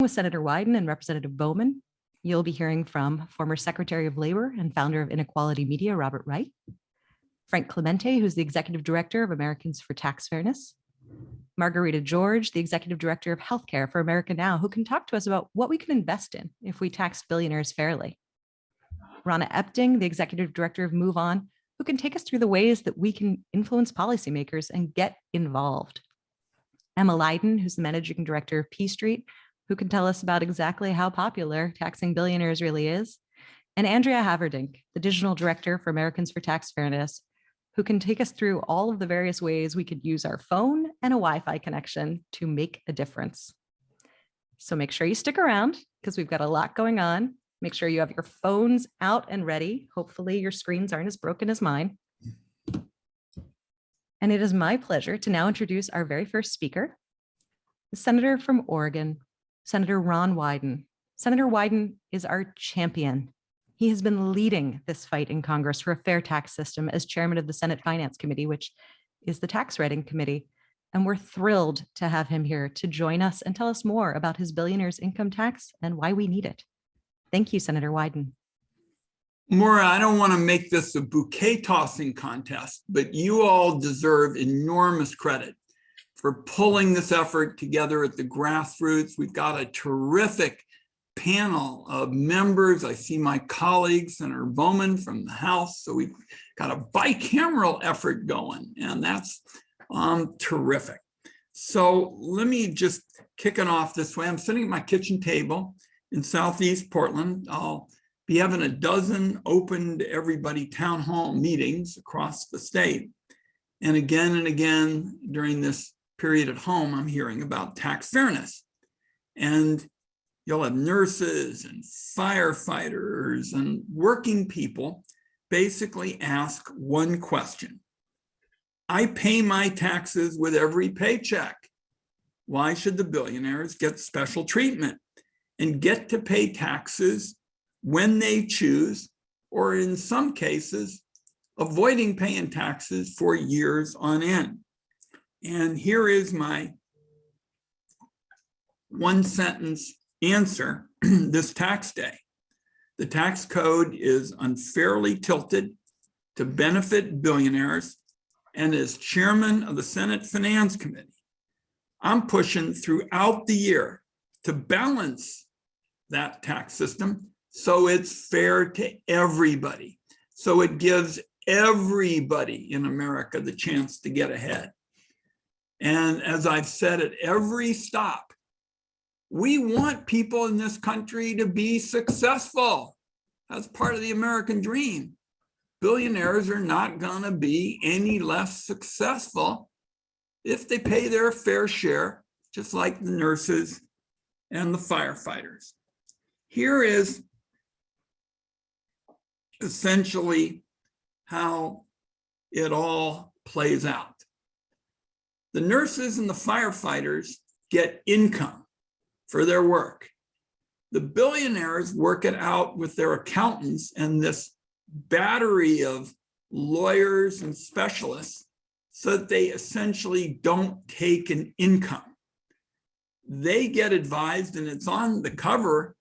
With Senator Wyden and Representative Bowman, you'll be hearing from former Secretary of Labor and founder of Inequality Media, Robert Reich, Frank Clemente, who's the Executive Director of Americans for Tax Fairness, Margarita George, the Executive Director of Healthcare for America Now, who can talk to us about what we can invest in if we tax billionaires fairly, Rana Epting, the Executive Director of Move On, who can take us through the ways that we can influence policymakers and get involved, Emma Leiden, who's the Managing Director of P Street, who can tell us about exactly how popular taxing billionaires really is, and Andrea Haverdink, the Digital Director for Americans for Tax Fairness, who can take us through all of the various ways we could use our phone and a Wi-Fi connection to make a difference. So make sure you stick around because we've got a lot going on. Make sure you have your phones out and ready. Hopefully your screens aren't as broken as mine. And it is my pleasure to now introduce our very first speaker, the Senator from Oregon, Senator Ron Wyden. Senator Wyden is our champion. He has been leading this fight in Congress for a fair tax system as chairman of the Senate Finance Committee, which is the tax writing committee. And we're thrilled to have him here to join us and tell us more about his billionaire's income tax and why we need it. Thank you, Senator Wyden. Maura, I don't want to make this a bouquet tossing contest, but you all deserve enormous credit for pulling this effort together at the Grassroots. We've got a terrific panel of members. I see my colleague, Senator Bowman from the House. So we've got a bicameral effort going, and that's terrific. So let me just kick it off this way. I'm sitting at my kitchen table in Southeast Portland. I'll be having a dozen open to everybody town hall meetings across the state. And again during this period at home, I'm hearing about tax fairness. And you'll have nurses and firefighters and working people basically ask one question. I pay my taxes with every paycheck. Why should the billionaires get special treatment and get to pay taxes when they choose, or in some cases, avoiding paying taxes for years on end? And here is my one sentence answer this tax day. The tax code is unfairly tilted to benefit billionaires, and as chairman of the Senate Finance Committee, I'm pushing throughout the year to balance that tax system so it's fair to everybody, so it gives everybody in America the chance to get ahead. And as I've said at every stop, we want people in this country to be successful. That's part of the American dream. Billionaires are not going to be any less successful if they pay their fair share, just like the nurses and the firefighters. Here is essentially how it all plays out. The nurses and the firefighters get income for their work. The billionaires work it out with their accountants and this battery of lawyers and specialists so that they essentially don't take an income. They get advised, and it's on the cover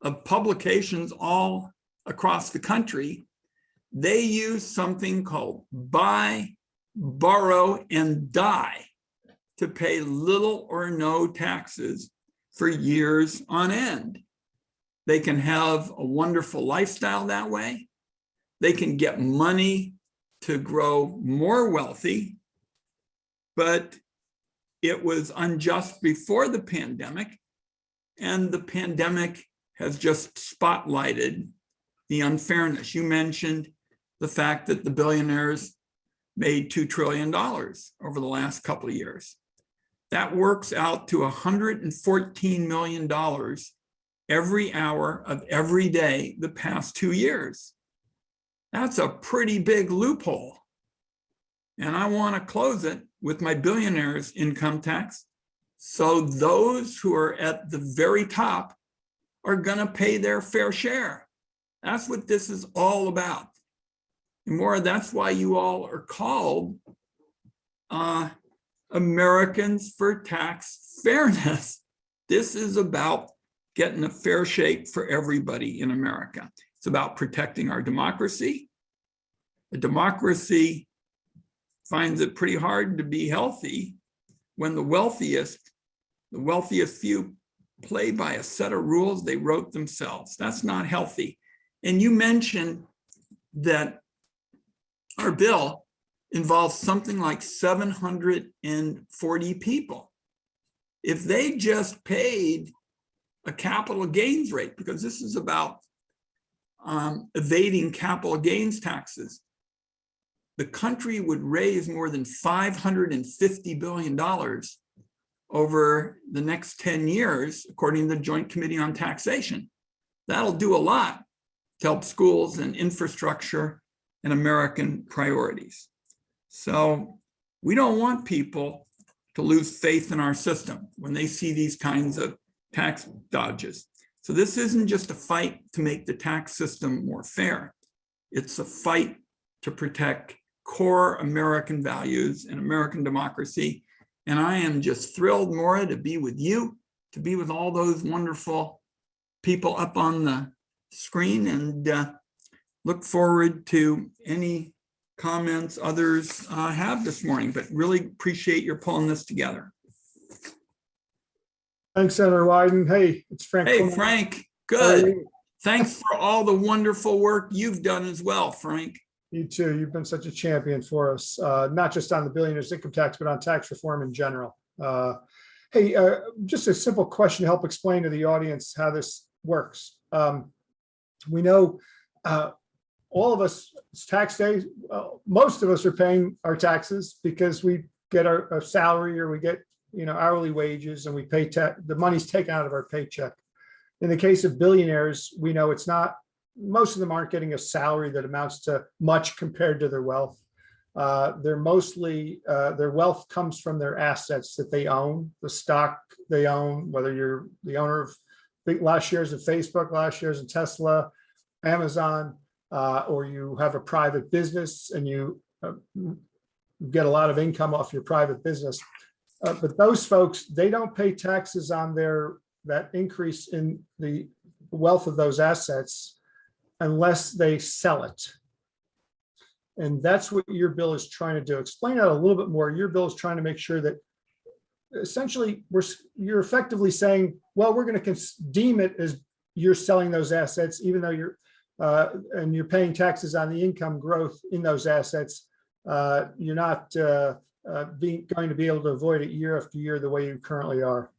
of publications all across the country. They use something called buy, borrow, and die to pay little or no taxes for years on end. They can have a wonderful lifestyle that way. They can get money to grow more wealthy, but it was unjust before the pandemic, and the pandemic has just spotlighted the unfairness. You mentioned the fact that the billionaires made $2 trillion over the last couple of years. That works out to $114 million every hour of every day the past 2 years. That's a pretty big loophole. And I want to close it with my billionaires' income tax. So those who are at the very top are going to pay their fair share. That's what this is all about. And more, that's why you all are called Americans for Tax Fairness. This is about getting a fair shake for everybody in America. It's about protecting our democracy. A democracy finds it pretty hard to be healthy when the wealthiest few play by a set of rules they wrote themselves. That's not healthy. And you mentioned that our bill involves something like 740 people. If they just paid a capital gains rate, because this is about evading capital gains taxes, the country would raise more than $550 billion over the next 10 years, according to the Joint Committee on Taxation. That'll do a lot to help schools and infrastructure and American priorities. So we don't want people to lose faith in our system when they see these kinds of tax dodges. So this isn't just a fight to make the tax system more fair. It's a fight to protect core American values and American democracy. And I am just thrilled, Maura, to be with you, to be with all those wonderful people up on the screen, and look forward to any comments others have this morning, but really appreciate your pulling this together. Thanks, Senator Wyden. Hey, it's Frank. Hey, Frank, good. Thanks for all the wonderful work you've done as well, Frank. You too. You've been such a champion for us, not just on the billionaires income tax, but on tax reform in general. Hey, just a simple question to help explain to the audience how this works. We know all of us, it's tax day, most of us are paying our taxes because we get our salary, or we get hourly wages, and we pay the money's taken out of our paycheck. In the case of billionaires, we know it's not. Most of them aren't getting a salary that amounts to much compared to their wealth. They're mostly, their wealth comes from their assets that they own, the stock they own, whether you're the owner of last shares of Facebook, last shares of Tesla, Amazon, or you have a private business and you get a lot of income off your private business. But those folks, they don't pay taxes on that increase in the wealth of those assets unless they sell it. And that's what your bill is trying to do. Explain that a little bit more. Your bill is trying to make sure that essentially you're effectively saying, well, we're going to deem it as you're selling those assets, even though you're paying taxes on the income growth in those assets. You're not going to be able to avoid it year after year the way you currently are.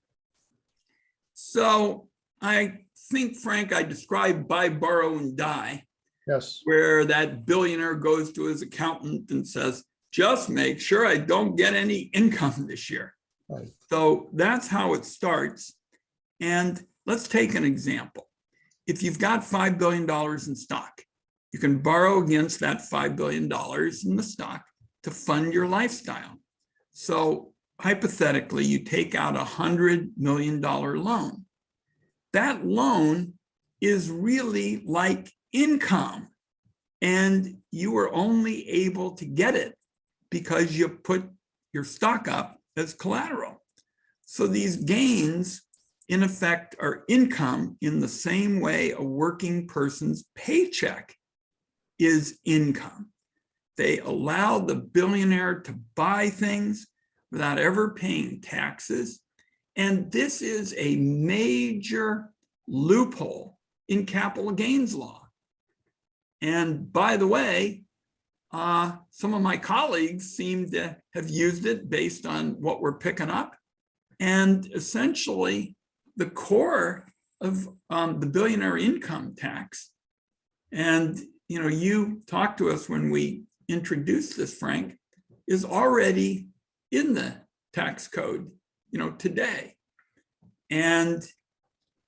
So I think, Frank, I described buy, borrow, and die. Yes. Where that billionaire goes to his accountant and says, just make sure I don't get any income this year. Right. So that's how it starts. And let's take an example. If you've got $5 billion in stock, you can borrow against that $5 billion in the stock to fund your lifestyle. So hypothetically, you take out a $100 million loan. That loan is really like income, and you were only able to get it because you put your stock up as collateral. So these gains, in effect, are income in the same way a working person's paycheck is income. They allow the billionaire to buy things without ever paying taxes. And this is a major loophole in capital gains law. And by the way, some of my colleagues seem to have used it based on what we're picking up. And essentially, the core of the billionaire income tax, and you talked to us when we introduced this, Frank, is already in the tax code, today. And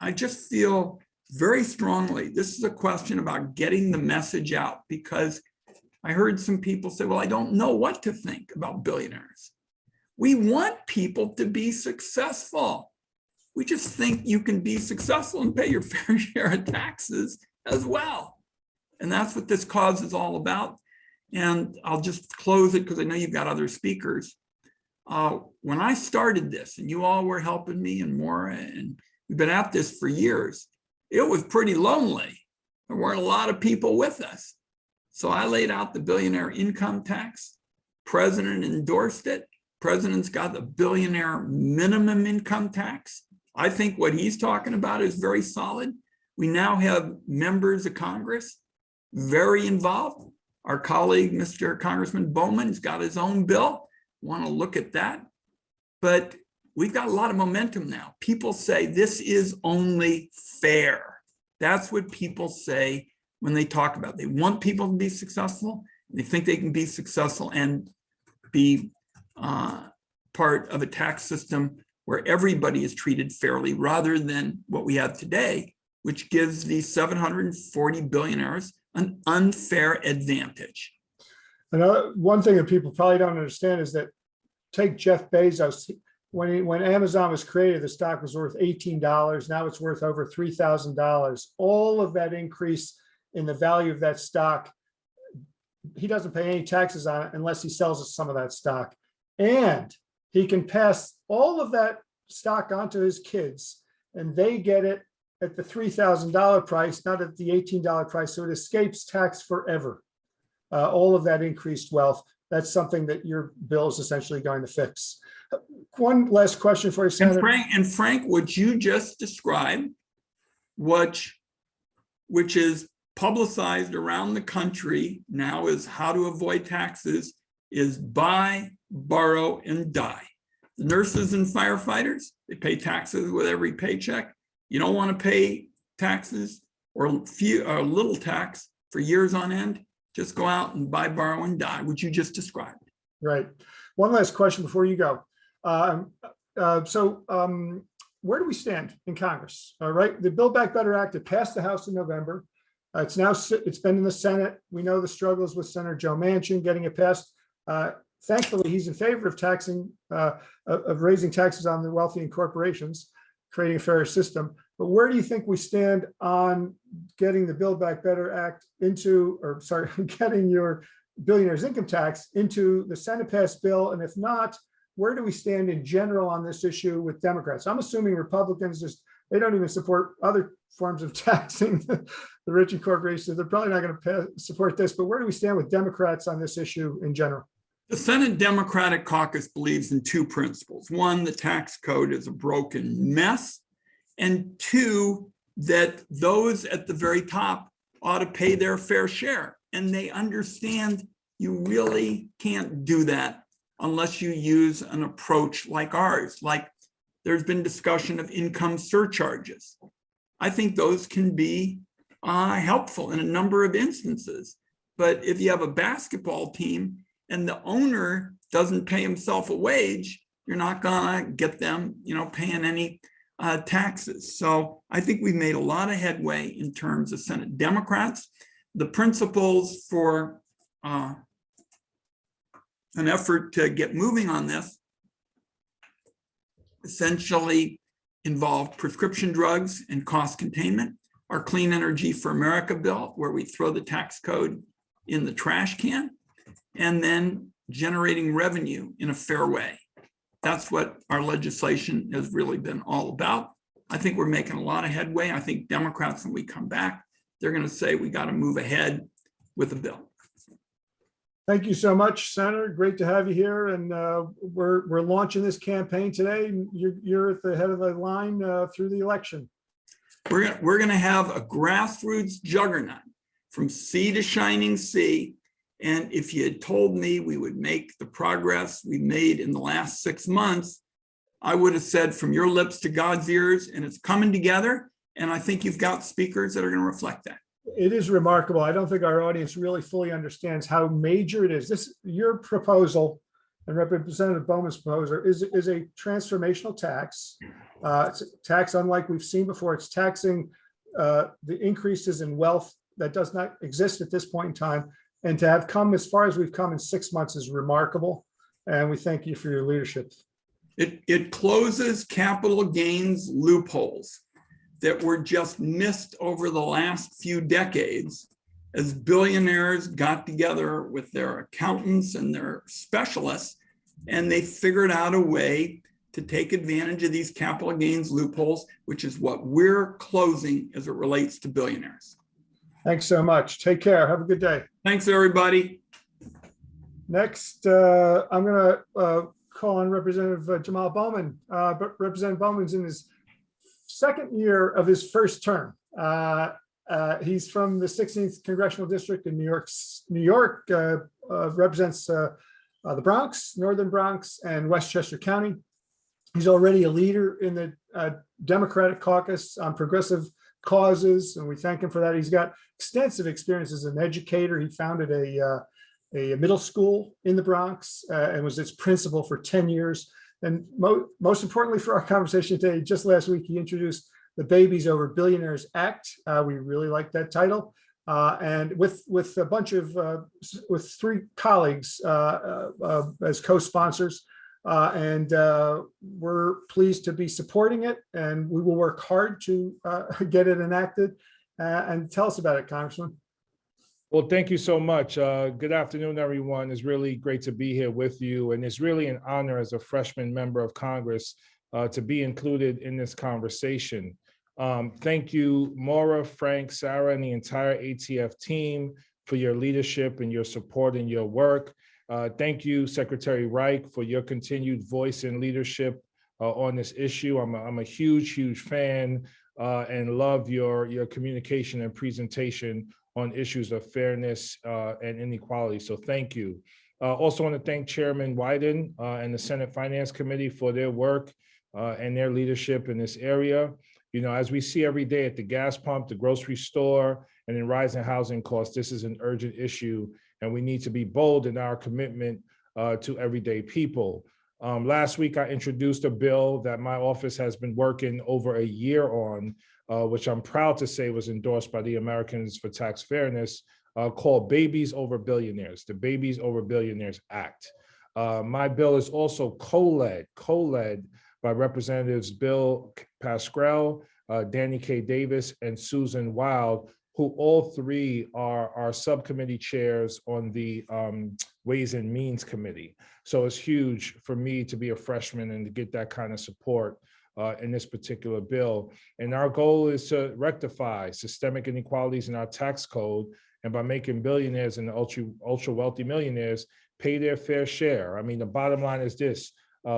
I just feel very strongly this is a question about getting the message out, because I heard some people say, well, I don't know what to think about billionaires. We want people to be successful. We just think you can be successful and pay your fair share of taxes as well. And that's what this cause is all about. And I'll just close it because I know you've got other speakers. when I started this, and you all were helping me and Maura, and we've been at this for years, it was pretty lonely. There weren't a lot of people with us. So I laid out the billionaire income tax. President endorsed it. President's got the billionaire minimum income tax. I think what he's talking about is very solid. We now have members of Congress very involved. Our colleague, Mr. Congressman Bowman, has got his own bill. Want to look at that. But we've got a lot of momentum now. People say this is only fair. That's what people say when they talk about it. They want people to be successful. They think they can be successful and be part of a tax system where everybody is treated fairly, rather than what we have today, which gives the 740 billionaires an unfair advantage. One thing that people probably don't understand is that, take Jeff Bezos. When Amazon was created, the stock was worth $18. Now it's worth over $3,000. All of that increase in the value of that stock, he doesn't pay any taxes on it unless he sells us some of that stock. And he can pass all of that stock onto his kids, and they get it at the $3,000 price, not at the $18 price. So it escapes tax forever. All of that increased wealth. That's something that your bill is essentially going to fix. One last question for you, Senator. And Frank, what you just described, which is publicized around the country now, is how to avoid taxes, is buy, borrow, and die. The nurses and firefighters, they pay taxes with every paycheck. You don't want to pay taxes or little tax for years on end. Just go out and buy, borrow, and die, which you just described. Right. One last question before you go. Where do we stand in Congress? All right. The Build Back Better Act, it passed the House in November. It's been in the Senate. We know the struggles with Senator Joe Manchin getting it passed. Thankfully, he's in favor of of raising taxes on the wealthy and corporations, creating a fairer system. But where do you think we stand on getting the Build Back Better Act getting your billionaires income tax into the Senate passed bill? And if not, where do we stand in general on this issue with Democrats? I'm assuming Republicans they don't even support other forms of taxing the rich and corporations. They're probably not going to support this, but where do we stand with Democrats on this issue in general? The Senate Democratic Caucus believes in two principles. One, the tax code is a broken mess. And two, that those at the very top ought to pay their fair share. And they understand you really can't do that unless you use an approach like ours. Like, there's been discussion of income surcharges. I think those can be helpful in a number of instances. But if you have a basketball team and the owner doesn't pay himself a wage, you're not gonna get them, paying any taxes. So I think we've made a lot of headway in terms of Senate Democrats. The principles for an effort to get moving on this essentially involve prescription drugs and cost containment. Our Clean Energy for America bill, where we throw the tax code in the trash can, and then generating revenue in a fair way. That's what our legislation has really been all about. I think we're making a lot of headway. I think Democrats, when we come back, they're going to say we got to move ahead with the bill. Thank you so much, Senator. Great to have you here. And we're launching this campaign today. You're at the head of the line through the election. We're going to have a grassroots juggernaut from sea to shining sea. And if you had told me we would make the progress we made in the last 6 months, I would have said from your lips to God's ears, and it's coming together. And I think you've got speakers that are going to reflect that. It is remarkable. I don't think our audience really fully understands how major it is. Your proposal and Representative Bowman's proposal is a transformational tax. It's a tax unlike we've seen before. It's taxing the increases in wealth that does not exist at this point in time. And to have come as far as we've come in 6 months is remarkable. And we thank you for your leadership. It closes capital gains loopholes that were just missed over the last few decades as billionaires got together with their accountants and their specialists and they figured out a way to take advantage of these capital gains loopholes, which is what we're closing as it relates to billionaires. Thanks so much. Take care. Have a good day. Thanks, everybody. Next, I'm going to call on Representative Jamaal Bowman. But Representative Bowman's in his second year of his first term. He's from the 16th Congressional District in New York, represents the Bronx, Northern Bronx, and Westchester County. He's already a leader in the Democratic caucus on progressive causes, and we thank him for that. He's got extensive experience as an educator. He founded a middle school in the Bronx and was its principal for 10 years. And most importantly for our conversation today, just last week, he introduced the Babies Over Billionaires Act. We really like that title. And with a bunch of, with three colleagues as co-sponsors. And we're pleased to be supporting it, and we will work hard to get it enacted. And tell us about it, Congressman. Well, thank you so much. Good afternoon, everyone. It's really great to be here with you. And it's really an honor as a freshman member of Congress to be included in this conversation. Thank you, Maura, Frank, Sarah, and the entire ATF team for your leadership and your support and your work. Thank you, Secretary Reich, for your continued voice and leadership on this issue. I'm a huge fan and love your communication and presentation on issues of fairness and inequality. So thank you. Also want to thank Chairman Wyden and the Senate Finance Committee for their work and their leadership in this area. You know, as we see every day at the gas pump, the grocery store, and in rising housing costs, this is an urgent issue, and we need to be bold in our commitment to everyday people. Last week, I introduced a bill that my office has been working over a year on, which I'm proud to say was endorsed by the Americans for Tax Fairness, called Babies Over Billionaires, the Babies Over Billionaires Act. My bill is also co-led by Representatives Bill Pascrell, Danny K. Davis, and Susan Wild, who all three are subcommittee chairs on the Ways and Means Committee. So it's huge for me to be a freshman and to get that kind of support in this particular bill. And our goal is to rectify systemic inequalities in our tax code, and by making billionaires and the ultra wealthy millionaires pay their fair share. I mean, the bottom line is this: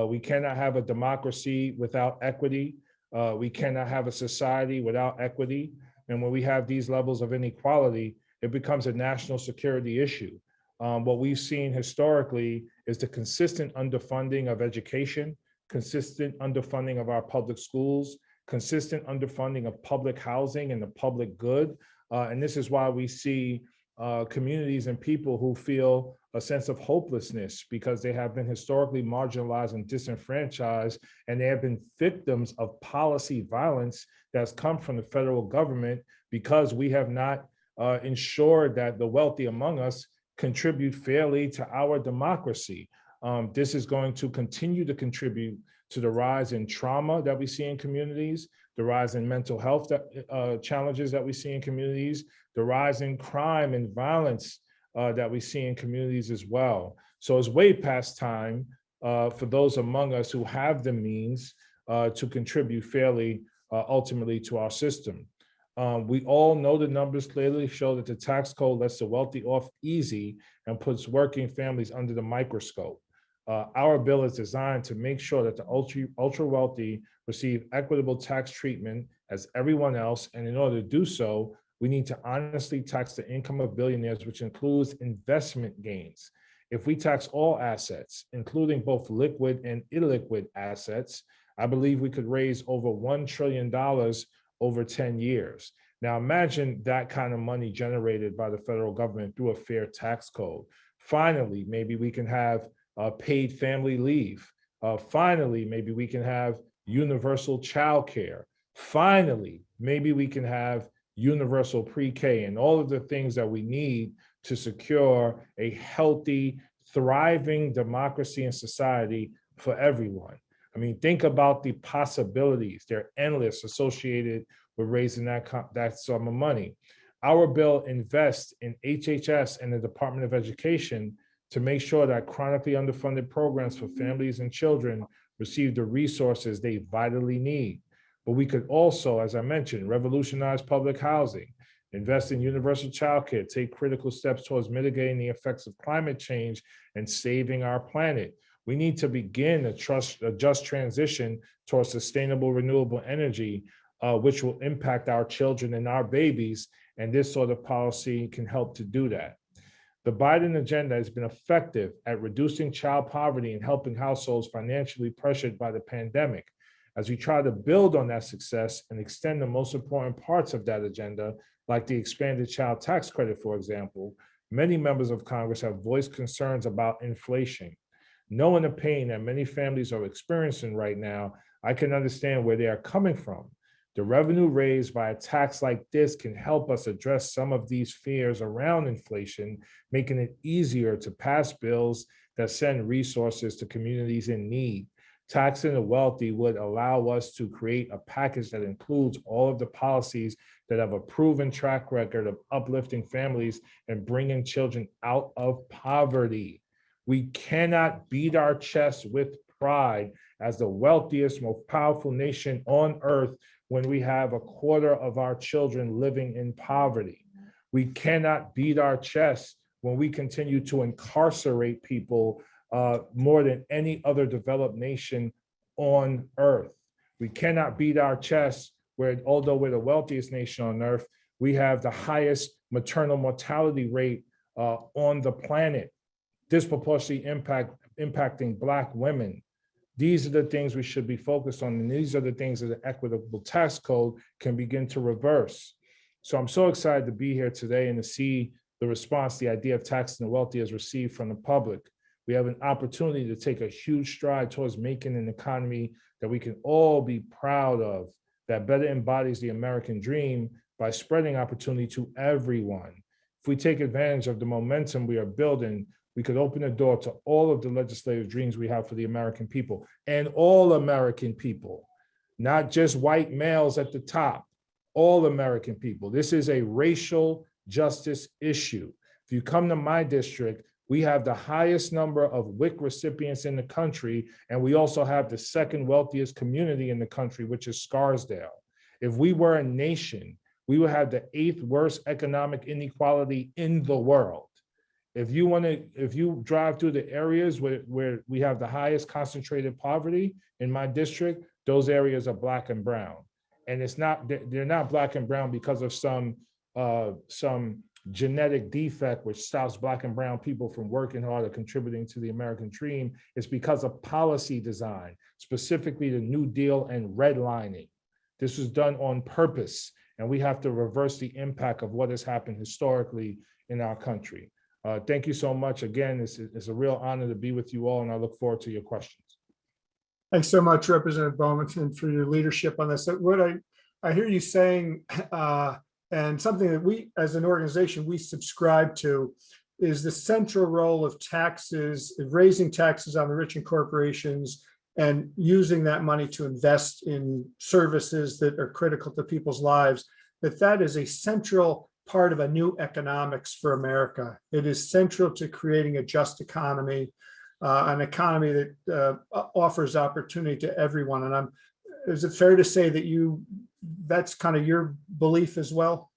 we cannot have a democracy without equity. We cannot have a society without equity. And when we have these levels of inequality, it becomes a national security issue. What we've seen historically is the consistent underfunding of education, consistent underfunding of our public schools, consistent underfunding of public housing and the public good. And this is why we see communities and people who feel a sense of hopelessness because they have been historically marginalized and disenfranchised, and they have been victims of policy violence that's come from the federal government because we have not ensured that the wealthy among us contribute fairly to our democracy. This is going to continue to contribute to the rise in trauma that we see in communities, the rise in mental health challenges that we see in communities, the rise in crime and violence that we see in communities as well. So it's way past time for those among us who have the means to contribute fairly ultimately to our system. We all know the numbers clearly show that the tax code lets the wealthy off easy and puts working families under the microscope. Our bill is designed to make sure that the ultra wealthy receive equitable tax treatment as everyone else. And in order to do so, we need to honestly tax the income of billionaires, which includes investment gains. If we tax all assets, including both liquid and illiquid assets, I believe we could raise over $1 trillion over 10 years. Now imagine that kind of money generated by the federal government through a fair tax code. Finally, maybe we can have paid family leave. Finally, maybe we can have universal childcare. Finally, maybe we can have universal pre-K and all of the things that we need to secure a healthy, thriving democracy and society for everyone. I mean, think about the possibilities. They're endless associated with raising that sum of money. Our bill invests in HHS and the Department of Education to make sure that chronically underfunded programs for families and children receive the resources they vitally need. But we could also, as I mentioned, revolutionize public housing, invest in universal childcare, take critical steps towards mitigating the effects of climate change and saving our planet. We need to begin a just transition towards sustainable renewable energy, which will impact our children and our babies. And this sort of policy can help to do that. The Biden agenda has been effective at reducing child poverty and helping households financially pressured by the pandemic. As we try to build on that success and extend the most important parts of that agenda, like the expanded child tax credit, for example, many members of Congress have voiced concerns about inflation. Knowing the pain that many families are experiencing right now, I can understand where they are coming from. The revenue raised by a tax like this can help us address some of these fears around inflation, making it easier to pass bills that send resources to communities in need. Taxing the wealthy would allow us to create a package that includes all of the policies that have a proven track record of uplifting families and bringing children out of poverty. We cannot beat our chests with pride as the wealthiest, most powerful nation on earth when we have a quarter of our children living in poverty. We cannot beat our chests when we continue to incarcerate people more than any other developed nation on earth. We cannot beat our chests where, although we're the wealthiest nation on earth, we have the highest maternal mortality rate on the planet, disproportionately impacting Black women. These are the things we should be focused on, and these are the things that the equitable tax code can begin to reverse. So I'm so excited to be here today and to see the response the idea of taxing the wealthy has received from the public. We have an opportunity to take a huge stride towards making an economy that we can all be proud of, that better embodies the American dream by spreading opportunity to everyone. If we take advantage of the momentum we are building, we could open the door to all of the legislative dreams we have for the American people, and all American people, not just white males at the top, all American people. This is a racial justice issue. If you come to my district, we have the highest number of WIC recipients in the country, and we also have the second wealthiest community in the country, which is Scarsdale. If we were a nation, we would have the 8th worst economic inequality in the world. If you drive through the areas where we have the highest concentrated poverty in my district, those areas are Black and brown. And they're not Black and brown because of some genetic defect which stops Black and brown people from working hard or contributing to the American dream. It's because of policy design, specifically the New Deal and redlining. This was done on purpose, and we have to reverse the impact of what has happened historically in our country. Thank you so much. Again, it's a real honor to be with you all, and I look forward to your questions. Thanks so much, Representative Bowman, for your leadership on this. What I hear you saying, and something that we, as an organization, we subscribe to, is the central role of taxes, raising taxes on the rich and corporations, and using that money to invest in services that are critical to people's lives. That is a central part of a new economics for America. It is central to creating a just economy, an economy that offers opportunity to everyone. And is it fair to say that that's kind of your belief as well?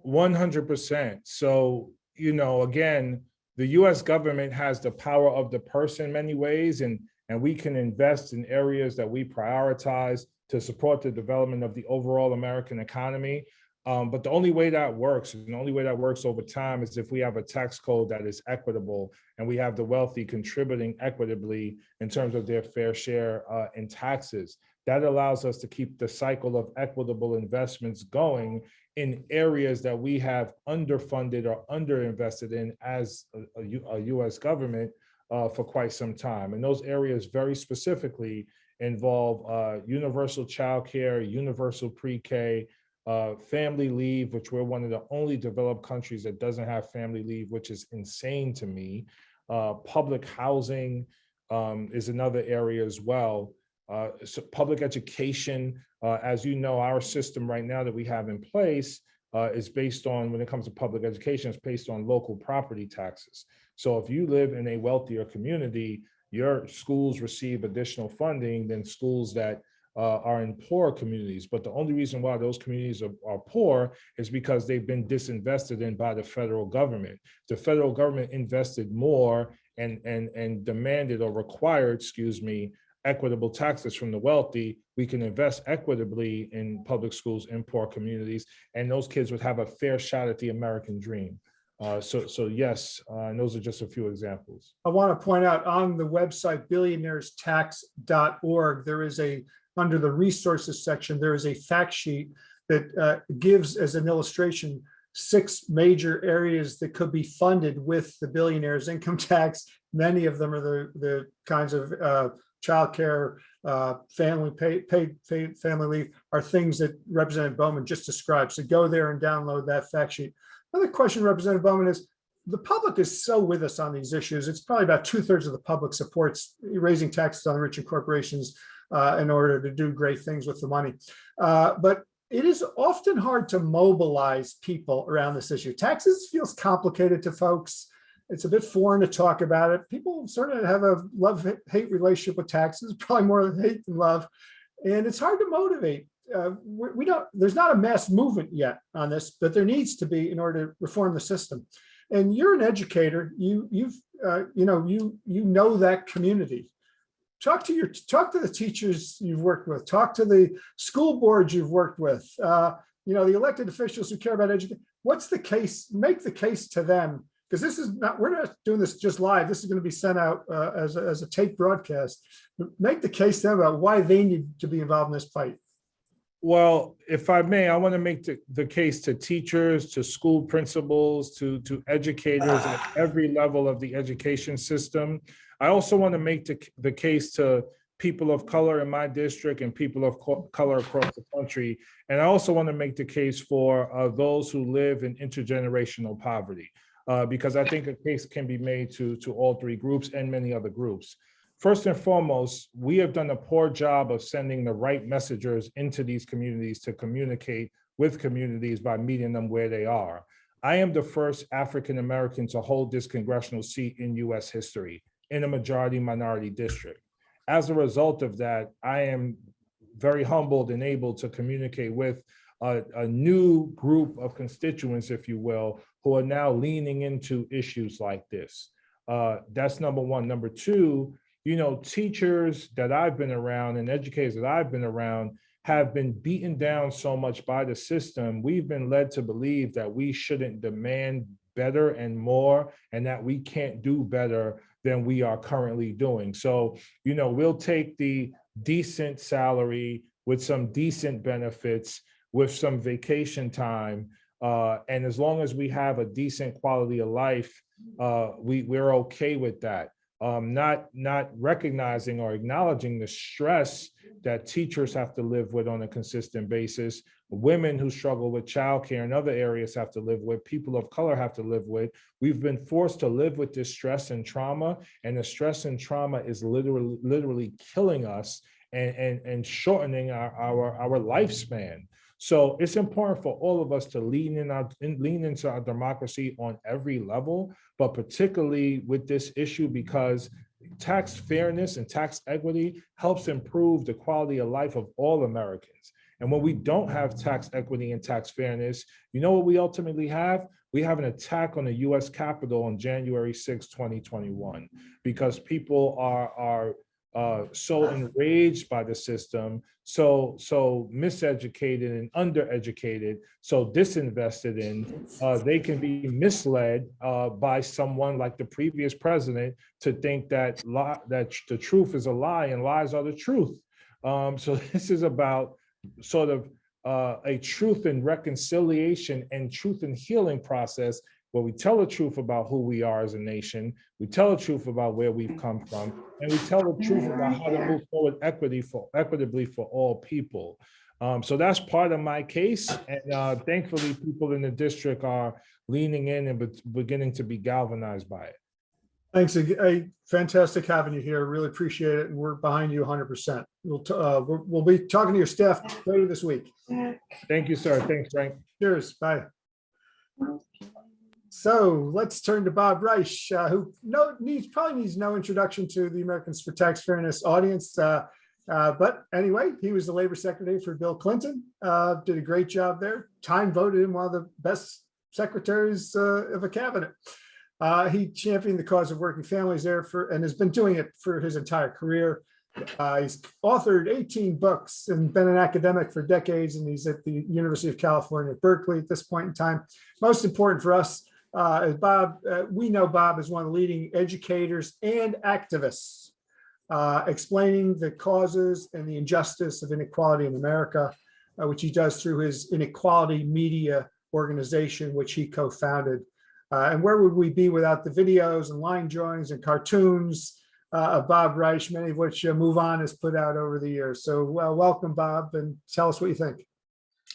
100%. So, again, the US government has the power of the purse in many ways, and we can invest in areas that we prioritize to support the development of the overall American economy. But the only way that works, and the only way that works over time, is if we have a tax code that is equitable, and we have the wealthy contributing equitably in terms of their fair share in taxes. That allows us to keep the cycle of equitable investments going in areas that we have underfunded or underinvested in as a US government for quite some time. And those areas very specifically involve universal childcare, universal pre-K, family leave, which we're one of the only developed countries that doesn't have family leave, which is insane to me. Public housing is another area as well. So public education, as you know, our system right now that we have in place is based on, when it comes to public education, it's based on local property taxes. So if you live in a wealthier community, your schools receive additional funding than schools that are in poor communities. But the only reason why those communities are poor is because they've been disinvested in by the federal government. The federal government invested more and demanded or required, equitable taxes from the wealthy. We can invest equitably in public schools in poor communities, and those kids would have a fair shot at the American dream. So yes, and those are just a few examples. I want to point out on the website, billionairestax.org, there is under the resources section, there is a fact sheet that gives as an illustration 6 major areas that could be funded with the billionaires income tax. Many of them are the kinds of childcare, paid family leave are things that Representative Bowman just described. So go there and download that fact sheet. Another question, Representative Bowman, is the public is so with us on these issues. It's probably about 2/3 of the public supports raising taxes on rich and corporations in order to do great things with the money. But it is often hard to mobilize people around this issue. Taxes feels complicated to folks. It's a bit foreign to talk about it. People sort of have a love-hate relationship with taxes, probably more hate than love. And it's hard to motivate. There's not a mass movement yet on this, but there needs to be in order to reform the system. And you're an educator. You know that community. Talk to the teachers you've worked with. Talk to the school boards you've worked with. The elected officials who care about education. What's the case? Make the case to them, because we're not doing this just live. This is going to be sent out as a tape broadcast. Make the case to them about why they need to be involved in this fight. Well, if I may, I want to make the case to teachers, to school principals, to educators at every level of the education system. I also want to make the case to people of color in my district and people of color across the country. And I also want to make the case for those who live in intergenerational poverty, because I think a case can be made to all 3 groups and many other groups. First and foremost, we have done a poor job of sending the right messengers into these communities to communicate with communities by meeting them where they are. I am the first African-American to hold this congressional seat in US history in a majority minority district. As a result of that, I am very humbled and able to communicate with a new group of constituents, if you will, who are now leaning into issues like this. That's number one. Number two, teachers that I've been around and educators that I've been around have been beaten down so much by the system. We've been led to believe that we shouldn't demand better and more, and that we can't do better than we are currently doing. So, we'll take the decent salary with some decent benefits, with some vacation time. And as long as we have a decent quality of life, we're okay with that. Not recognizing or acknowledging the stress that teachers have to live with on a consistent basis, women who struggle with childcare and other areas have to live with, people of color have to live with. We've been forced to live with this stress and trauma, and the stress and trauma is literally killing us and shortening our lifespan. So it's important for all of us to lean into our democracy on every level, but particularly with this issue, because tax fairness and tax equity helps improve the quality of life of all Americans. And when we don't have tax equity and tax fairness, you know what we ultimately have? We have an attack on the US Capitol on January 6, 2021, because people are so enraged by the system, so miseducated and undereducated, so disinvested in, they can be misled by someone like the previous president to think that the truth is a lie and lies are the truth. So this is about sort of a truth and reconciliation and truth and healing process, where we tell the truth about who we are as a nation, we tell the truth about where we've come from, and we tell the truth about how to move forward equitably for all people. So that's part of my case, and thankfully people in the district are leaning in and beginning to be galvanized by it. Thanks. Fantastic having you here. Really appreciate it. And we're behind you 100%. We'll be talking to your staff later this week. Thank you, sir. Thanks, Frank. Cheers. Bye. So let's turn to Bob Reich, who probably needs no introduction to the Americans for Tax Fairness audience. But anyway, he was the labor secretary for Bill Clinton, did a great job there. Time voted him one of the best secretaries of a cabinet. He championed the cause of working families there and has been doing it for his entire career. He's authored 18 books and been an academic for decades, and he's at the University of California, Berkeley at this point in time. Most important for us is Bob. We know Bob as one of the leading educators and activists, explaining the causes and the injustice of inequality in America, which he does through his Inequality Media organization, which he co-founded. And where would we be without the videos and line drawings and cartoons of Bob Reich, many of which Move On has put out over the years. So welcome, Bob, and tell us what you think.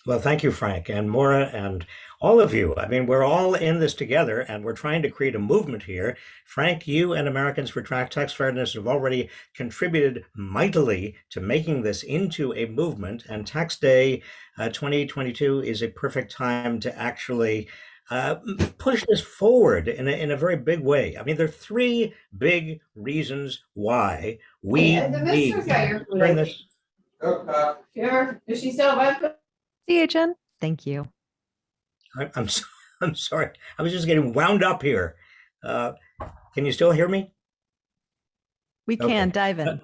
Well, thank you, Frank, and Maura, and all of you. I mean, we're all in this together, and we're trying to create a movement here. Frank, you and Americans for Tax Fairness have already contributed mightily to making this into a movement, and Tax Day 2022 is a perfect time to actually push this forward in a very big way. I mean, there are three big reasons why we need to bring this. Sure. Is she still web? CHN, thank you. I'm sorry. I was just getting wound up here. Can you still hear me? We can dive in.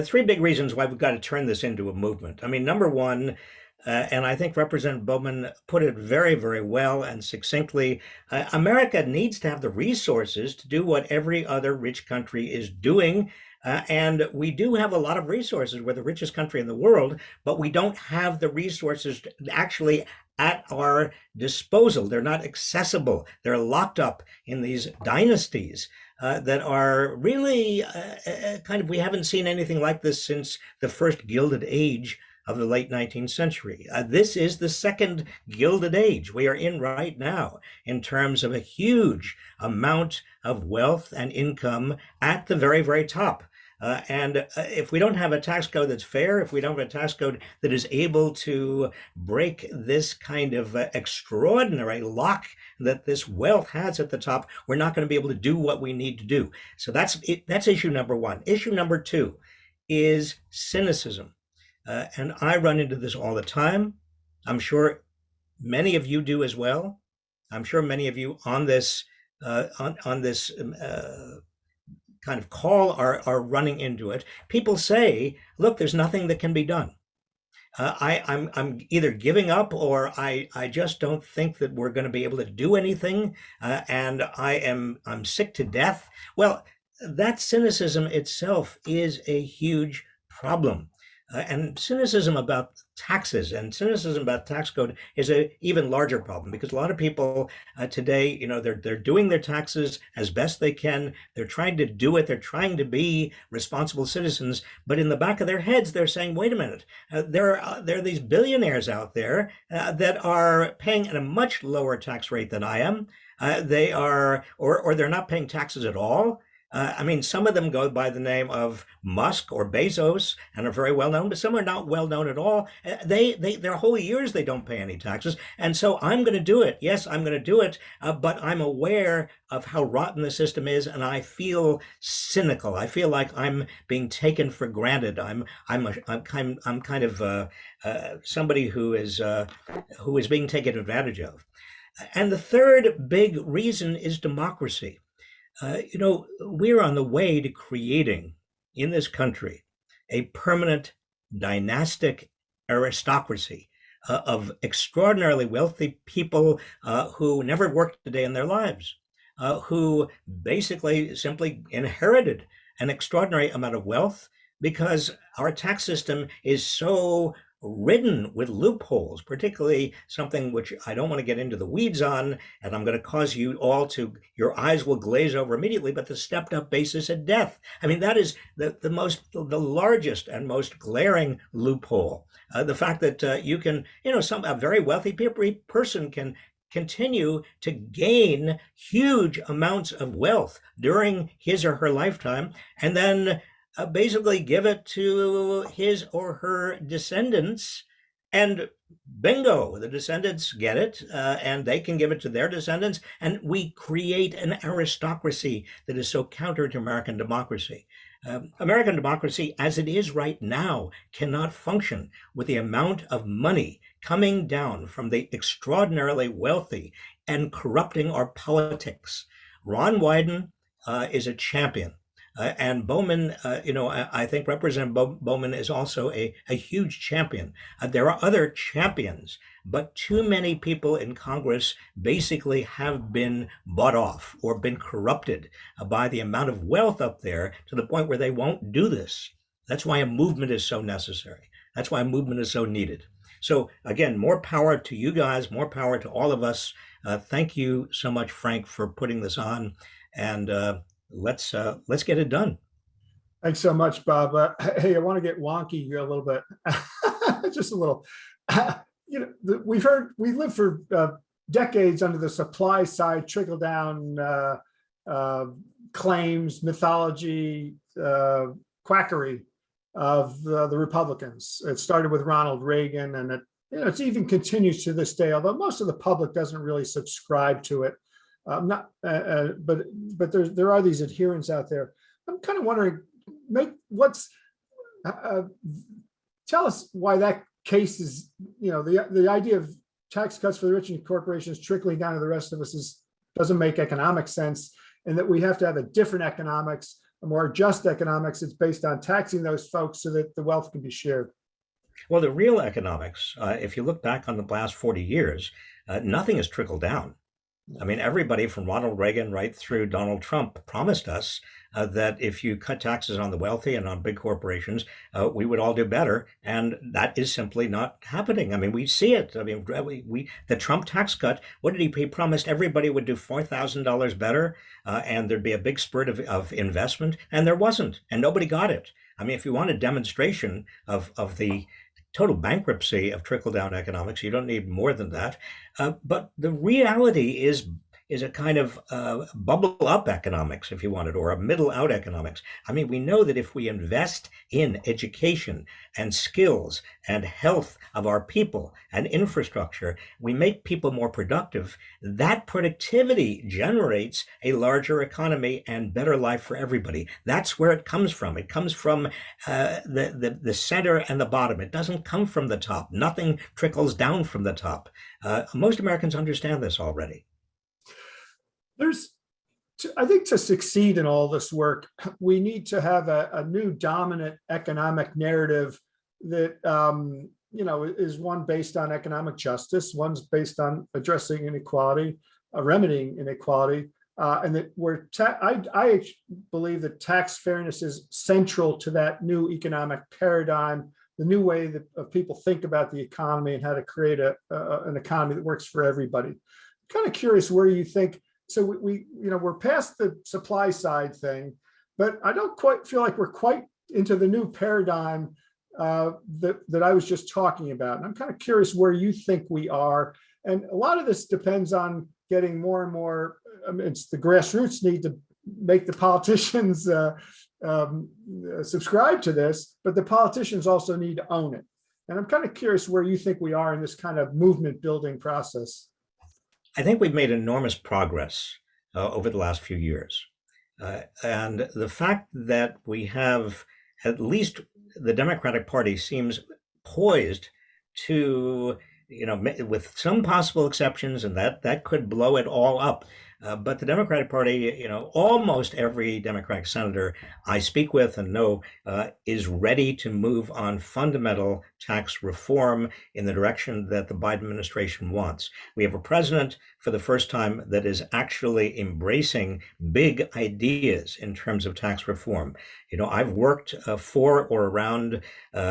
Three big reasons why we've got to turn this into a movement. I mean, number one, and I think Representative Bowman put it very, very well and succinctly, America needs to have the resources to do what every other rich country is doing. And we do have a lot of resources. We're the richest country in the world, but we don't have the resources actually at our disposal. They're not accessible. They're locked up in these dynasties that are really we haven't seen anything like this since the first Gilded Age of the late 19th century. This is the second Gilded Age we are in right now in terms of a huge amount of wealth and income at the very, very top. And if we don't have a tax code that's fair, if we don't have a tax code that is able to break this kind of extraordinary lock that this wealth has at the top, we're not going to be able to do what we need to do. So that's issue number one. Issue number two is cynicism. And I run into this all the time. I'm sure many of you do as well. I'm sure many of you on this kind of call are running into it. People say, look, there's nothing that can be done. I'm either giving up or I just don't think that we're going to be able to do anything. And I'm sick to death. Well, that cynicism itself is a huge problem. And cynicism about taxes and cynicism about tax code is an even larger problem, because a lot of people today, they're doing their taxes as best they can. They're trying to do it. They're trying to be responsible citizens. But in the back of their heads, they're saying, wait a minute, there are these billionaires out there that are paying at a much lower tax rate than I am. They are, or they're not paying taxes at all. I mean, some of them go by the name of Musk or Bezos and are very well known, but some are not well known at all. Their whole years they don't pay any taxes. And so I'm going to do it. Yes, I'm going to do it. But I'm aware of how rotten the system is, and I feel cynical. I feel like I'm being taken for granted. I'm kind of somebody who is being taken advantage of. And the third big reason is democracy. We're on the way to creating in this country a permanent dynastic aristocracy of extraordinarily wealthy people who never worked a day in their lives, who basically simply inherited an extraordinary amount of wealth because our tax system is so ridden with loopholes, particularly something which I don't want to get into the weeds on, and I'm going to cause you all your eyes will glaze over immediately, but the stepped up basis of death. I mean, that is the largest and most glaring loophole. The fact that you can, a very wealthy person can continue to gain huge amounts of wealth during his or her lifetime, and then basically give it to his or her descendants and bingo, the descendants get it, and they can give it to their descendants. And we create an aristocracy that is so counter to American democracy. American democracy, as it is right now, cannot function with the amount of money coming down from the extraordinarily wealthy and corrupting our politics. Ron Wyden is a champion. And Bowman, I think Representative Bowman is also a huge champion. There are other champions, but too many people in Congress basically have been bought off or been corrupted by the amount of wealth up there to the point where they won't do this. That's why a movement is so necessary. That's why a movement is so needed. So again, more power to you guys, more power to all of us. Thank you so much, Frank, for putting this on. And let's get it done. Thanks so much, Bob. Hey, I want to get wonky here a little bit, just a little. We've lived for decades under the supply side trickle down claims, mythology, quackery of the Republicans. It started with Ronald Reagan, and it even continues to this day. Although most of the public doesn't really subscribe to it. But there are these adherents out there. I'm kind of wondering, tell us why that case is, the idea of tax cuts for the rich and corporations trickling down to the rest of us doesn't make economic sense, and that we have to have a different economics, a more just economics that's based on taxing those folks so that the wealth can be shared. Well, the real economics, if you look back on the last 40 years, nothing has trickled down. I mean, everybody from Ronald Reagan right through Donald Trump promised us that if you cut taxes on the wealthy and on big corporations, we would all do better. And that is simply not happening. I mean, we see it. I mean, the Trump tax cut, what did he promised everybody would do $4,000 better and there'd be a big spurt of investment. And there wasn't. And nobody got it. I mean, if you want a demonstration of the total bankruptcy of trickle-down economics, you don't need more than that. But the reality is a kind of bubble-up economics, if you wanted, or a middle-out economics. I mean, we know that if we invest in education and skills and health of our people and infrastructure, we make people more productive. That productivity generates a larger economy and better life for everybody. That's where it comes from. It comes from the center and the bottom. It doesn't come from the top. Nothing trickles down from the top. Most Americans understand this already. I think to succeed in all this work, we need to have a new dominant economic narrative that, is one based on economic justice, one's based on addressing inequality, remedying inequality, and that I believe that tax fairness is central to that new economic paradigm, the new way that people think about the economy and how to create an economy that works for everybody. I'm kind of curious where you think. So we're past the supply side thing, but I don't quite feel like we're quite into the new paradigm that I was just talking about. And I'm kind of curious where you think we are. And a lot of this depends on getting more and more. It's the grassroots need to make the politicians subscribe to this, but the politicians also need to own it. And I'm kind of curious where you think we are in this kind of movement building process. I think we've made enormous progress over the last few years. And the fact that we have, at least the Democratic Party seems poised to, with some possible exceptions, and that could blow it all up. But the Democratic Party, almost every Democratic senator I speak with and know is ready to move on fundamental tax reform in the direction that the Biden administration wants. We have a president for the first time that is actually embracing big ideas in terms of tax reform. I've worked for or around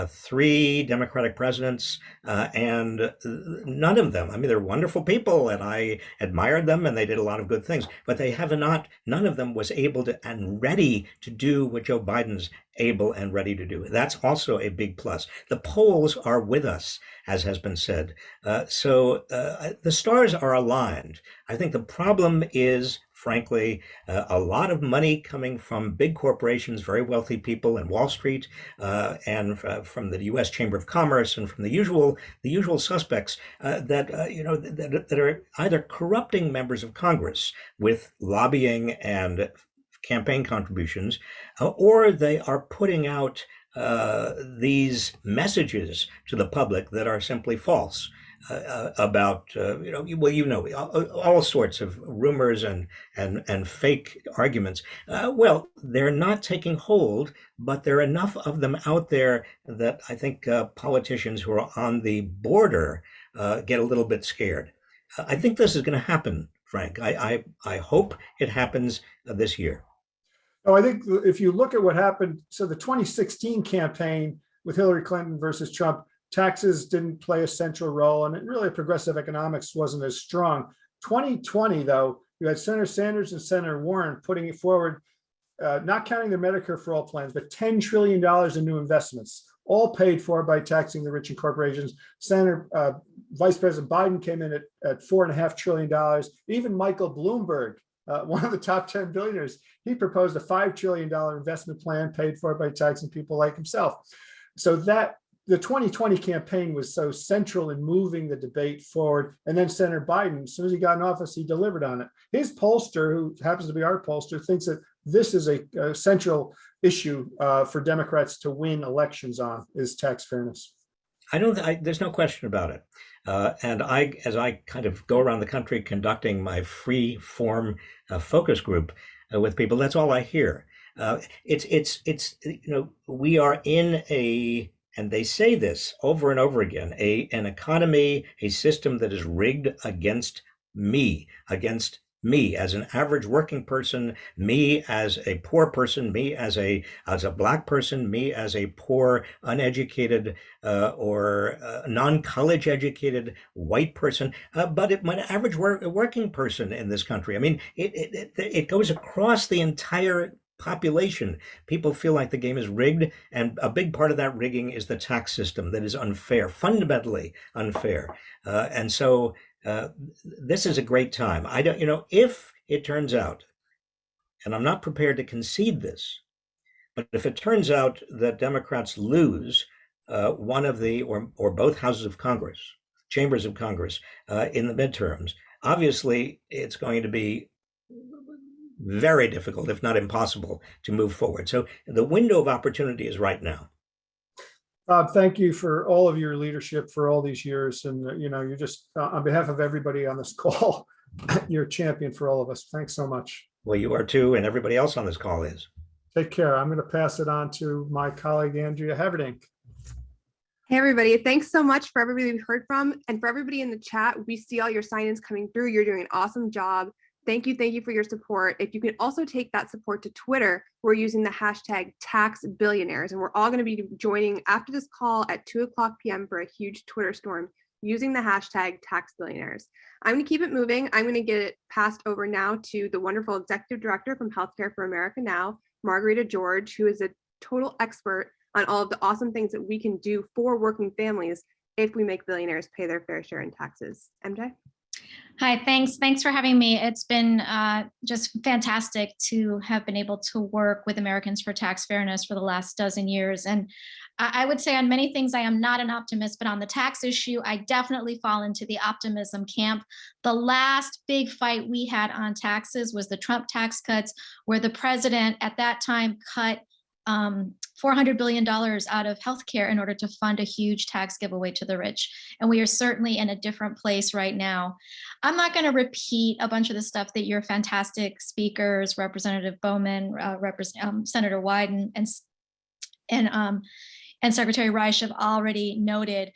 3 Democratic presidents, and none of them, they're wonderful people and I admired them and they did a lot of good things, but none of them was able to and ready to do what Joe Biden's able and ready to do. That's also a big plus. The polls are with us, as has been said. So the stars are aligned. I think the problem is frankly, a lot of money coming from big corporations, very wealthy people in Wall Street, and from the U.S. Chamber of Commerce, and from the usual suspects that are either corrupting members of Congress with lobbying and campaign contributions, or they are putting out these messages to the public that are simply false. About all sorts of rumors and fake arguments. Well, they're not taking hold, but there are enough of them out there that I think politicians who are on the border get a little bit scared. I think this is going to happen, Frank. I hope it happens this year. Oh, I think if you look at what happened, so the 2016 campaign with Hillary Clinton versus Trump, taxes didn't play a central role, and really progressive economics wasn't as strong. 2020, though, you had Senator Sanders and Senator Warren putting it forward, not counting their Medicare for All plans, but $10 trillion in new investments, all paid for by taxing the rich and corporations. Vice President Biden came in at $4.5 trillion. Even Michael Bloomberg, one of the top 10 billionaires, he proposed a $5 trillion investment plan paid for by taxing people like himself. So that the 2020 campaign was so central in moving the debate forward. And then Senator Biden, as soon as he got in office, he delivered on it. His pollster, who happens to be our pollster, thinks that this is a central issue for Democrats to win elections on, is tax fairness. There's no question about it. And as I kind of go around the country conducting my free form focus group with people, that's all I hear. We are in and they say this over and over again, an economy, a system that is rigged against me as an average working person, me as a poor person, me as a Black person, me as a poor, uneducated or non-college educated white person, but an average working person in this country. I mean, it goes across the entire population. People feel like the game is rigged, and a big part of that rigging is the tax system that is unfair, fundamentally unfair. And so this is a great time. If it turns out, and I'm not prepared to concede this, but if it turns out that Democrats lose one of the or both houses of Congress, chambers of Congress in the midterms, obviously it's going to be very difficult, if not impossible, to move forward. So the window of opportunity is right now. Bob, thank you for all of your leadership for all these years. And, you're just, on behalf of everybody on this call, you're a champion for all of us. Thanks so much. Well, you are too, and everybody else on this call is. Take care. I'm going to pass it on to my colleague, Andrea Haverdink. Hey, everybody. Thanks so much for everybody we've heard from. And for everybody in the chat, we see all your sign-ins coming through. You're doing an awesome job. Thank you for your support. If you can also take that support to Twitter, we're using the hashtag #TaxBillionaires, and we're all going to be joining after this call at 2:00 p.m. for a huge Twitter storm using the hashtag #TaxBillionaires. I'm going to keep it moving. I'm going to get it passed over now to the wonderful executive director from Healthcare for America Now, Margarita George, who is a total expert on all of the awesome things that we can do for working families if we make billionaires pay their fair share in taxes. MJ? Hi, thanks for having me. It's been just fantastic to have been able to work with Americans for Tax Fairness for the last dozen years. And I would say on many things, I am not an optimist, but on the tax issue, I definitely fall into the optimism camp. The last big fight we had on taxes was the Trump tax cuts, where the president at that time cut $400 billion out of healthcare in order to fund a huge tax giveaway to the rich. And we are certainly in a different place right now. I'm not going to repeat a bunch of the stuff that your fantastic speakers, Representative Bowman, Senator Wyden, and Secretary Reich have already noted.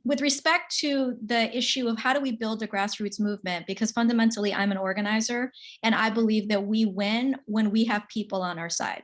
With respect to the issue of how do we build a grassroots movement, because fundamentally I'm an organizer, and I believe that we win when we have people on our side.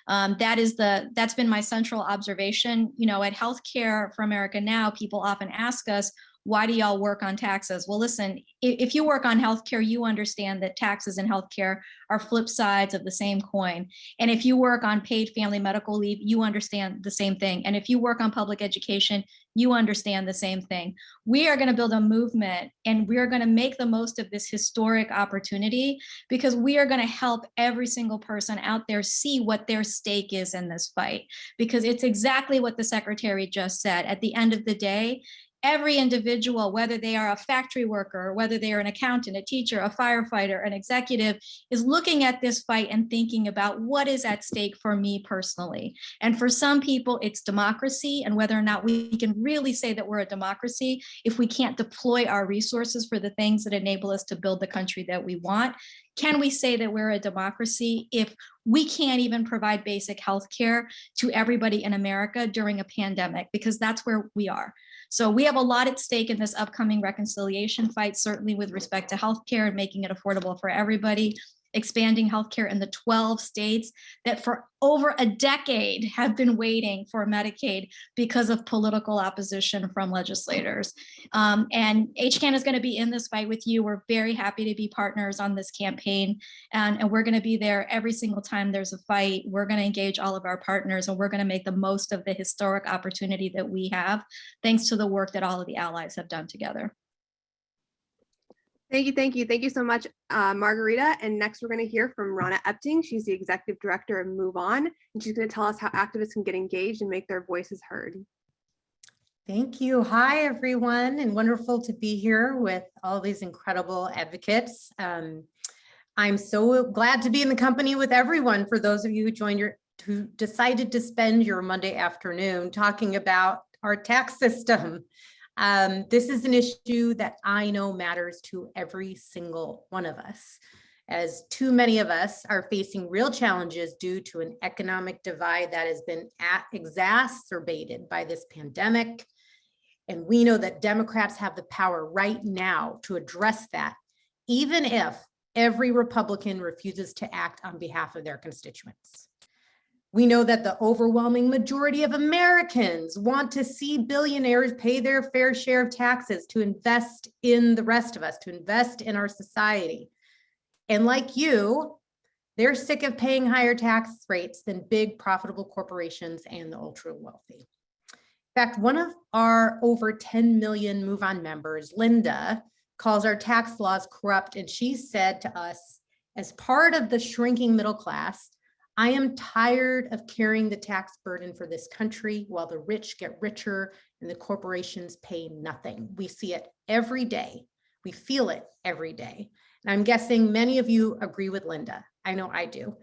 That's been my central observation. At Healthcare for America Now, people often ask us, why do y'all work on taxes? Well, listen, if you work on healthcare, you understand that taxes and healthcare are flip sides of the same coin. And if you work on paid family medical leave, you understand the same thing. And if you work on public education, you understand the same thing. We are going to build a movement, and we are going to make the most of this historic opportunity, because we are going to help every single person out there see what their stake is in this fight. Because it's exactly what the secretary just said. At the end of the day, every individual, whether they are a factory worker, whether they are an accountant, a teacher, a firefighter, an executive, is looking at this fight and thinking about what is at stake for me personally. And for some people, it's democracy, and whether or not we can really say that we're a democracy if we can't deploy our resources for the things that enable us to build the country that we want. Can we say that we're a democracy if we can't even provide basic health care to everybody in America during a pandemic? Because that's where we are. So we have a lot at stake in this upcoming reconciliation fight, certainly with respect to healthcare and making it affordable for everybody, expanding healthcare in the 12 states that for over a decade have been waiting for Medicaid because of political opposition from legislators. And HCAN is going to be in this fight with you. We're very happy to be partners on this campaign, and we're going to be there every single time there's a fight. We're going to engage all of our partners, and we're going to make the most of the historic opportunity that we have, thanks to the work that all of the allies have done together. Thank you, thank you. Thank you so much, Margarita. And next we're going to hear from Ronna Epting. She's the executive director of Move On, and she's going to tell us how activists can get engaged and make their voices heard. Thank you. Hi, everyone, and wonderful to be here with all these incredible advocates. I'm so glad to be in the company with everyone. For those of you who decided to spend your Monday afternoon talking about our tax system. This is an issue that I know matters to every single one of us, as too many of us are facing real challenges due to an economic divide that has been exacerbated by this pandemic. And we know that Democrats have the power right now to address that, even if every Republican refuses to act on behalf of their constituents. We know that the overwhelming majority of Americans want to see billionaires pay their fair share of taxes to invest in the rest of us, to invest in our society. And like you, they're sick of paying higher tax rates than big profitable corporations and the ultra wealthy. In fact, one of our over 10 million Move On members, Linda, calls our tax laws corrupt. And she said to us, as part of the shrinking middle class, I am tired of carrying the tax burden for this country while the rich get richer and the corporations pay nothing. We see it every day. We feel it every day. And I'm guessing many of you agree with Linda. I know I do.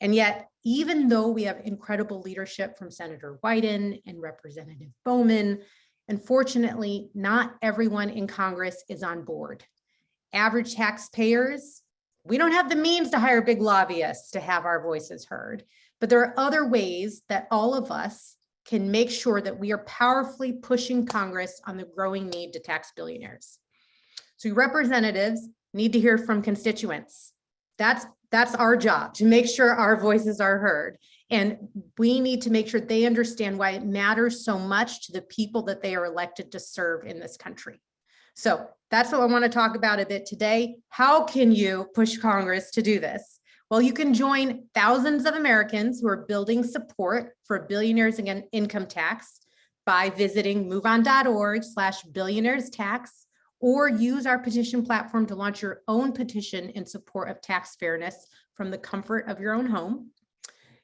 And yet, even though we have incredible leadership from Senator Wyden and Representative Bowman, unfortunately, not everyone in Congress is on board. Average taxpayers, we don't have the means to hire big lobbyists to have our voices heard, but there are other ways that all of us can make sure that we are powerfully pushing Congress on the growing need to tax billionaires. So representatives need to hear from constituents. That's our job, to make sure our voices are heard. And we need to make sure they understand why it matters so much to the people that they are elected to serve in this country. So that's what I want to talk about a bit today. How can you push Congress to do this? Well, you can join thousands of Americans who are building support for billionaires against income tax by visiting moveon.org/billionairestax, or use our petition platform to launch your own petition in support of tax fairness from the comfort of your own home.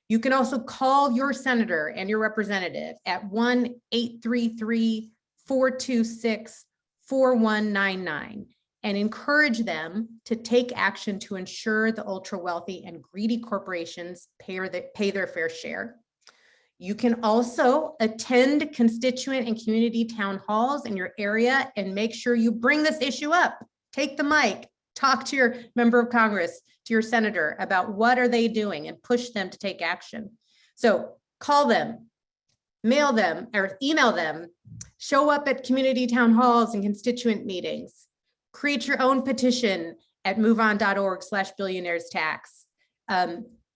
You can also call your senator and your representative at 1-833-426-4199 and encourage them to take action to ensure the ultra wealthy and greedy corporations pay their fair share. You can also attend constituent and community town halls in your area and make sure you bring this issue up. Take the mic, talk to your member of Congress, to your senator about what are they doing and push them to take action. So call them, mail them, or email them, show up at community town halls and constituent meetings, create your own petition at moveon.org/billionairestax.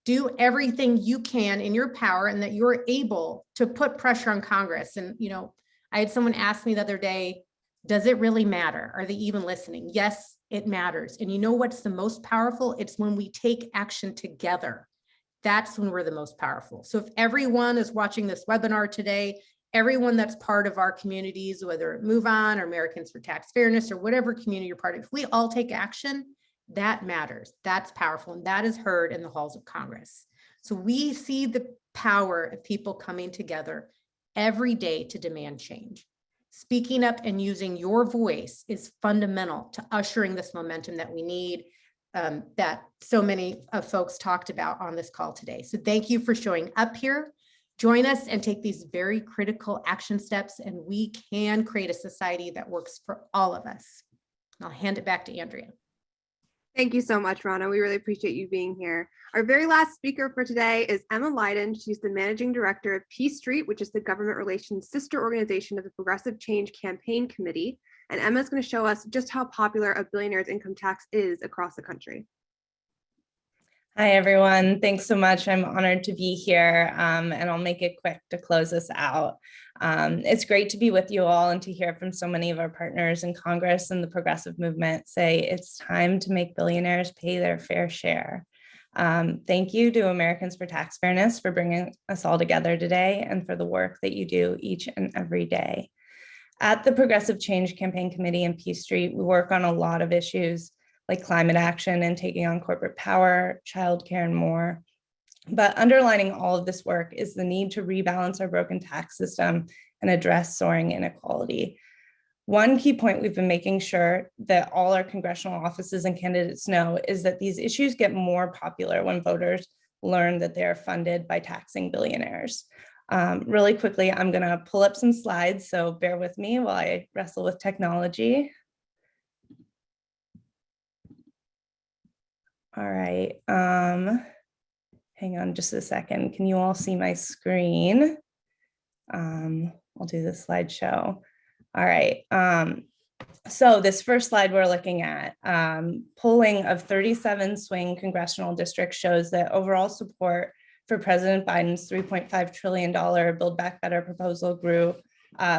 Do everything you can in your power and that you're able to put pressure on Congress. And, you know, I had someone ask me the other day, does it really matter? Are they even listening? Yes, it matters. And you know what's the most powerful? It's when we take action together. That's when we're the most powerful. So if everyone is watching this webinar today, everyone that's part of our communities, whether it Move On or Americans for Tax Fairness or whatever community you're part of, if we all take action, that matters. That's powerful. And that is heard in the halls of Congress. So we see the power of people coming together every day to demand change. Speaking up and using your voice is fundamental to ushering this momentum that we need, that so many of folks talked about on this call today. So thank you for showing up here. Join us and take these very critical action steps, and we can create a society that works for all of us. I'll hand it back to Andrea. Thank you so much, Rana. We really appreciate you being here. Our very last speaker for today is Emma Lyden. She's the managing director of Peace Street, which is the government relations sister organization of the Progressive Change Campaign Committee. And Emma's going to show us just how popular a billionaire's income tax is across the country. Hi, everyone. Thanks so much. I'm honored to be here, and I'll make it quick to close this out. It's great to be with you all and to hear from so many of our partners in Congress and the progressive movement say it's time to make billionaires pay their fair share. Thank you to Americans for Tax Fairness for bringing us all together today and for the work that you do each and every day. At the Progressive Change Campaign Committee and Peace Street, we work on a lot of issues like climate action and taking on corporate power, childcare, and more. But underlining all of this work is the need to rebalance our broken tax system and address soaring inequality. One key point we've been making sure that all our congressional offices and candidates know is that these issues get more popular when voters learn that they are funded by taxing billionaires. Really quickly, I'm gonna pull up some slides, so bear with me while I wrestle with technology. All right, hang on just a second. Can you all see my screen? I'll do the slideshow. All right, so this first slide we're looking at, polling of 37 swing congressional districts shows that overall support for President Biden's $3.5 trillion Build Back Better proposal grew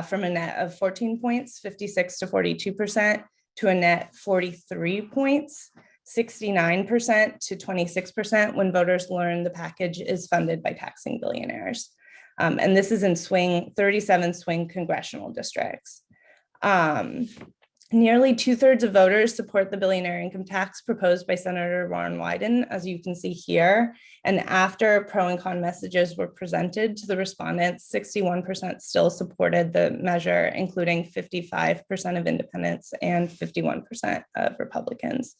from a net of 14 points, 56 to 42%, to a net 43 points, 69% to 26% when voters learn the package is funded by taxing billionaires. And this is in 37 swing congressional districts. Nearly 2/3 of voters support the billionaire income tax proposed by Senator Ron Wyden, as you can see here. And after pro and con messages were presented to the respondents, 61% still supported the measure, including 55% of independents and 51% of Republicans.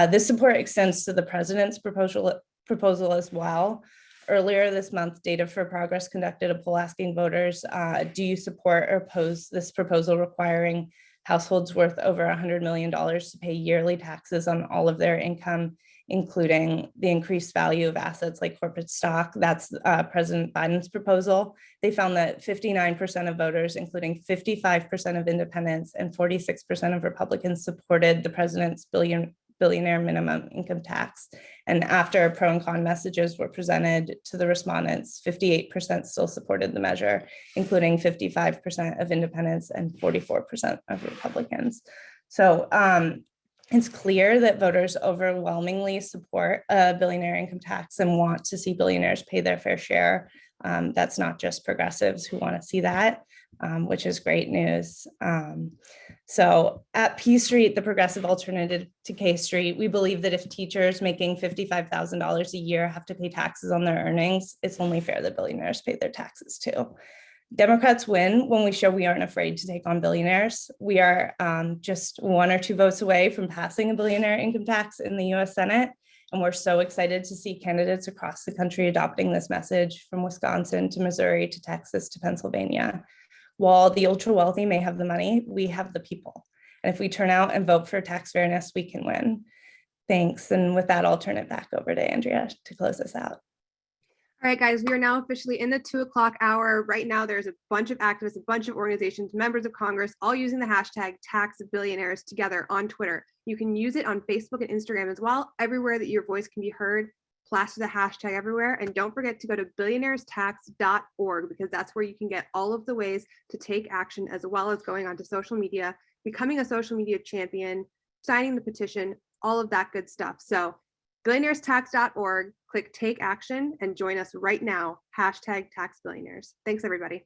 This support extends to the president's proposal as well. Earlier this month, Data for Progress conducted a poll asking voters, do you support or oppose this proposal requiring households worth over $100 million to pay yearly taxes on all of their income, including the increased value of assets like corporate stock? That's President Biden's proposal. They found that 59% of voters, including 55% of independents and 46% of Republicans, supported the president's billionaire minimum income tax. And after pro and con messages were presented to the respondents, 58% still supported the measure, including 55% of independents and 44% of Republicans. So it's clear that voters overwhelmingly support a billionaire income tax and want to see billionaires pay their fair share. That's not just progressives who want to see that, which is great news. So at Peace Street, the progressive alternative to K Street, we believe that if teachers making $55,000 a year have to pay taxes on their earnings, it's only fair that billionaires pay their taxes too. Democrats win when we show we aren't afraid to take on billionaires. We are just 1 or 2 votes away from passing a billionaire income tax in the US Senate. And we're so excited to see candidates across the country adopting this message, from Wisconsin to Missouri to Texas to Pennsylvania. While the ultra wealthy may have the money, we have the people. And if we turn out and vote for tax fairness, we can win. Thanks. And with that, I'll turn it back over to Andrea to close us out. All right, guys, we are now officially in the 2 o'clock hour. Right now, there's a bunch of activists, a bunch of organizations, members of Congress, all using the hashtag #TaxBillionaires together on Twitter. You can use it on Facebook and Instagram as well. Everywhere that your voice can be heard, plaster the hashtag everywhere. And don't forget to go to billionairestax.org, because that's where you can get all of the ways to take action, as well as going onto social media, becoming a social media champion, signing the petition, all of that good stuff. So billionairestax.org, click take action and join us right now, #TaxBillionaires. Thanks, everybody.